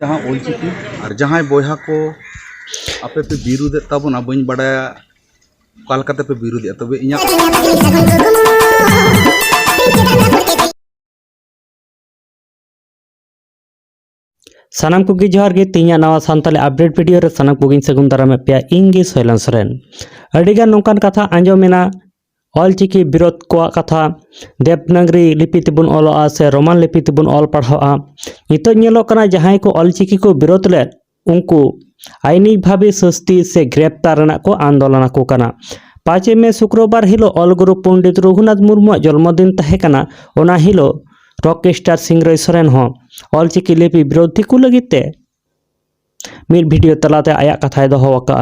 जहाँ ओलचिकी और जहाँ बोहा को आपे पे विरोध ताबना बन बड़ाया कालकाते पे विरोध तबे इन्या सानाम को जोहार गे तीन नवा सानताली अपडेट वीडियो रे सानाम को सगुन दाराम पे इंगे सोयलन सोरेन अडिगान नोंकान कथा आंजोमेना ऑलचिकी विरोध को कथा देवनागरी लिपि तेबुन ऑलोआ से रोमान लिपि तेबुन ऑल पढ़ावा नितो ñeलोग कना जहां को ऑलचिकी को विरोध ले उनको आईनी भावे सस्ती से ग्रेप्तार रना को आंदोलन को कना 5 मे शुक्रवार हिलो ऑल गुरु पंडित रघुनाथ मुर्मू जन्मदिन तहे कना ओना हिलो रॉकस्टार सिंगरय सोरेन हो ऑलचिकी लिपि विरोधी को लगिते मिड वीडियो तलाते आया कथाय दो होका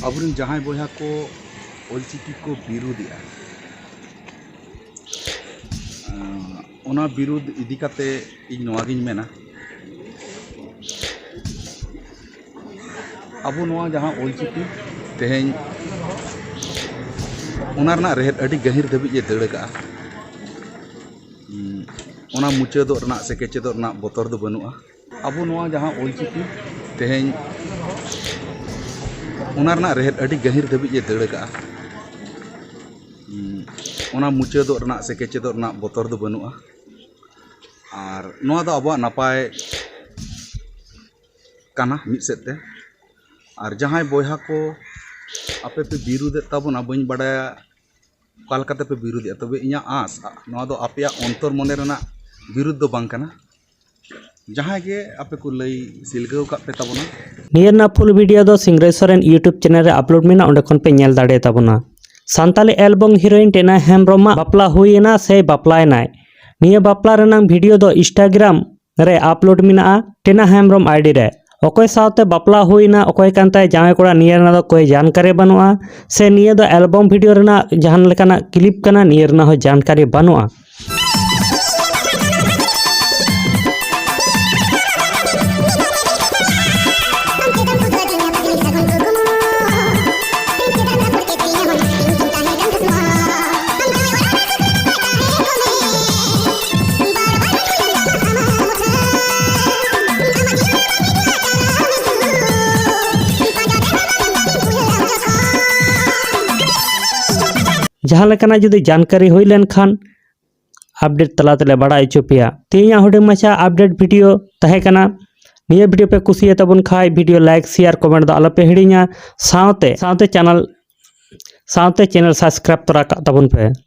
अबुन जहां बोहा को ओलचिकी को विरोधिया ओना विरोध इदी काते इन नवागिन मेना अबो नवा जहां ओलचिकी तेहेन ओना रेहत अडी गहिर धबी जे दड़का ओना मुचादो रना से केचेदो रना बोतर दो बनुआ अबो नवा जहां ओलचिकी तेहेन ओना रेहत अडी गहिर धबी जे दड़का ओना मुचादो रना से केचेदो रना बोतर दो बनुआ और नवा दो अब नपाय काना मिद सेते और जहां बोहा को आपे पे विरोध ताबना बन बड़ाया कालकाते पे विरोध तबे इन्या आस नवा दो आपया अंतर मने रना विरोध दो बांग काना जहां के आपे को लई सिलगाव का पे ताबना नियरना फुल वीडियो दो सिंगरय सोरेन यूट्यूब चैनल रे अपलोड मेना ओंडे खन पे नेल दाड़े ताबना सानताली एल्बम हीरोइन टेना हेम्ब्रोमा बापला हुईना से बापलायनाय निया बापला रनांग वीडियो दो इंस्टाग्राम रे अपलोड मेना टेना हेम्ब्रोम आईडी रे ओकोय सावते बापला हुईना ओकोय कांताय जावे कोड़ा नियरना दो कोई जानकारी बनुआ से निया दो एल्बम वीडियो रना जहान लेकाना क्लिप कना नियरना हो जानकारी बनुआ जहाँ लेकाना जुदी जानकारी हुई लेन खान अपडेट तलाते बड़ा चुपिया तीन हुडिंग माछा अपडेट वीडियो तहे कना निया वीडियो पे कुसिया तबन खाय वीडियो लाइक शेयर कमेंट दो आलोपे हिड़िया सावते चैनल सब्सक्राइब तोरा तबन पे।